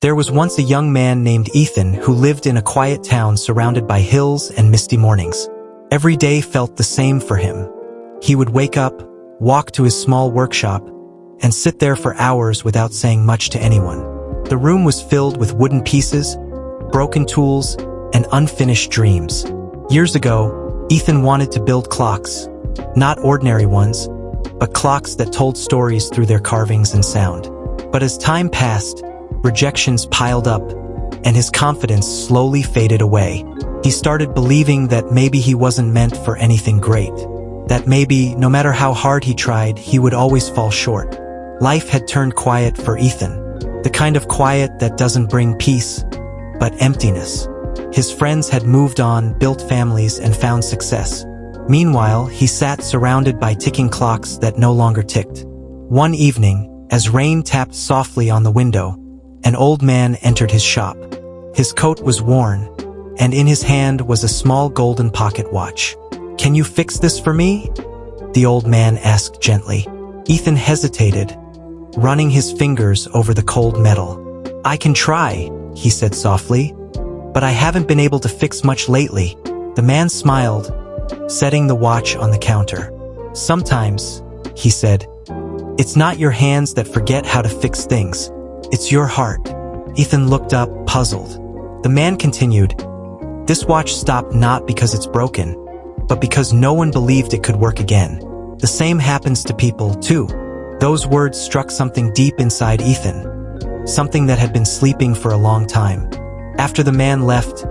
There was once a young man named Ethan who lived in a quiet town surrounded by hills and misty mornings. Every day felt the same for him. He would wake up, walk to his small workshop, and sit there for hours without saying much to anyone. The room was filled with wooden pieces, broken tools, and unfinished dreams. Years ago, Ethan wanted to build clocks, not ordinary ones, but clocks that told stories through their carvings and sound. But as time passed, rejections piled up, and his confidence slowly faded away. He started believing that maybe he wasn't meant for anything great, that maybe, no matter how hard he tried, he would always fall short. Life had turned quiet for Ethan, the kind of quiet that doesn't bring peace, but emptiness. His friends had moved on, built families, and found success. Meanwhile, he sat surrounded by ticking clocks that no longer ticked. One evening, as rain tapped softly on the window, an old man entered his shop. His coat was worn, and in his hand was a small golden pocket watch. "Can you fix this for me?" the old man asked gently. Ethan hesitated, running his fingers over the cold metal. "I can try," he said softly, "but I haven't been able to fix much lately." The man smiled, setting the watch on the counter. "Sometimes," he said, "it's not your hands that forget how to fix things. It's your heart." Ethan looked up, puzzled. The man continued, "This watch stopped not because it's broken, but because no one believed it could work again. The same happens to people, too." Those words struck something deep inside Ethan, something that had been sleeping for a long time. After the man left,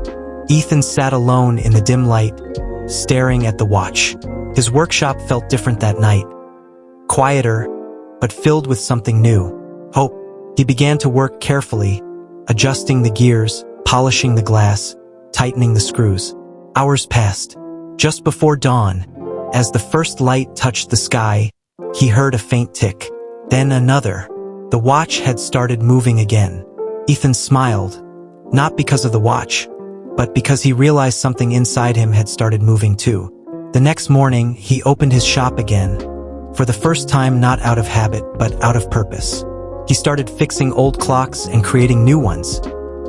Ethan sat alone in the dim light, staring at the watch. His workshop felt different that night, quieter, but filled with something new, hope. He began to work carefully, adjusting the gears, polishing the glass, tightening the screws. Hours passed. Just before dawn, as the first light touched the sky, he heard a faint tick, then another. The watch had started moving again. Ethan smiled, not because of the watch, but because he realized something inside him had started moving too. The next morning, he opened his shop again, for the first time not out of habit, but out of purpose. He started fixing old clocks and creating new ones,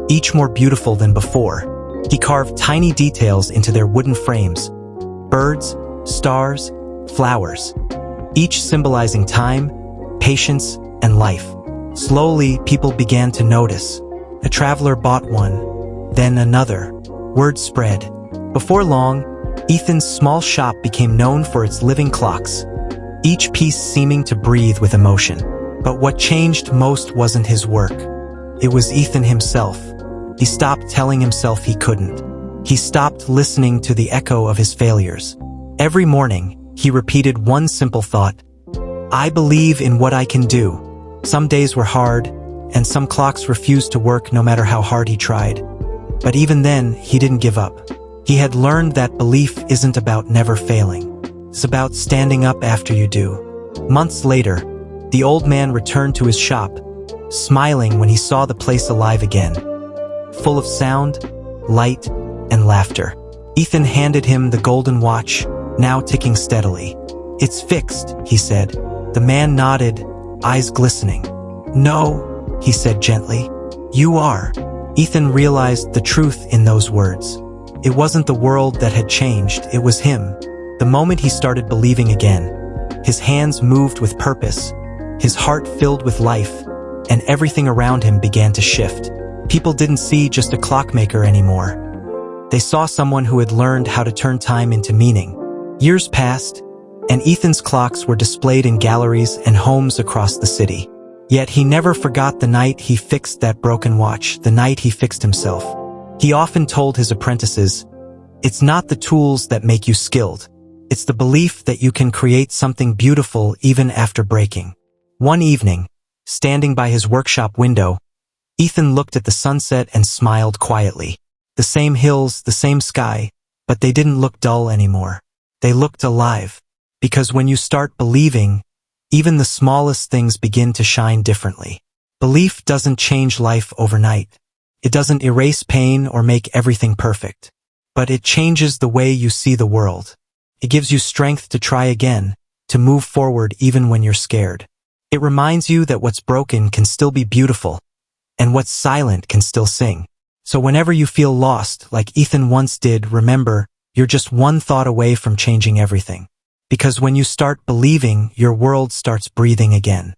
each more beautiful than before. He carved tiny details into their wooden frames, birds, stars, flowers, each symbolizing time, patience, and life. Slowly, people began to notice. A traveler bought one, then another. Word spread. Before long, Ethan's small shop became known for its living clocks, each piece seeming to breathe with emotion. But what changed most wasn't his work. It was Ethan himself. He stopped telling himself he couldn't. He stopped listening to the echo of his failures. Every morning, he repeated one simple thought: "I believe in what I can do." Some days were hard, and some clocks refused to work no matter how hard he tried. But even then, he didn't give up. He had learned that belief isn't about never failing. It's about standing up after you do. Months later, the old man returned to his shop, smiling when he saw the place alive again, full of sound, light, and laughter. Ethan handed him the golden watch, now ticking steadily. "It's fixed," he said. The man nodded, eyes glistening. "No," he said gently. "You are." Ethan realized the truth in those words. It wasn't the world that had changed, it was him. The moment he started believing again, his hands moved with purpose, his heart filled with life, and everything around him began to shift. People didn't see just a clockmaker anymore. They saw someone who had learned how to turn time into meaning. Years passed, and Ethan's clocks were displayed in galleries and homes across the city. Yet he never forgot the night he fixed that broken watch, the night he fixed himself. He often told his apprentices, "It's not the tools that make you skilled. It's the belief that you can create something beautiful even after breaking." One evening, standing by his workshop window, Ethan looked at the sunset and smiled quietly. The same hills, the same sky, but they didn't look dull anymore. They looked alive. Because when you start believing, even the smallest things begin to shine differently. Belief doesn't change life overnight. It doesn't erase pain or make everything perfect. But it changes the way you see the world. It gives you strength to try again, to move forward even when you're scared. It reminds you that what's broken can still be beautiful, and what's silent can still sing. So whenever you feel lost, like Ethan once did, remember, you're just one thought away from changing everything. Because when you start believing, your world starts breathing again.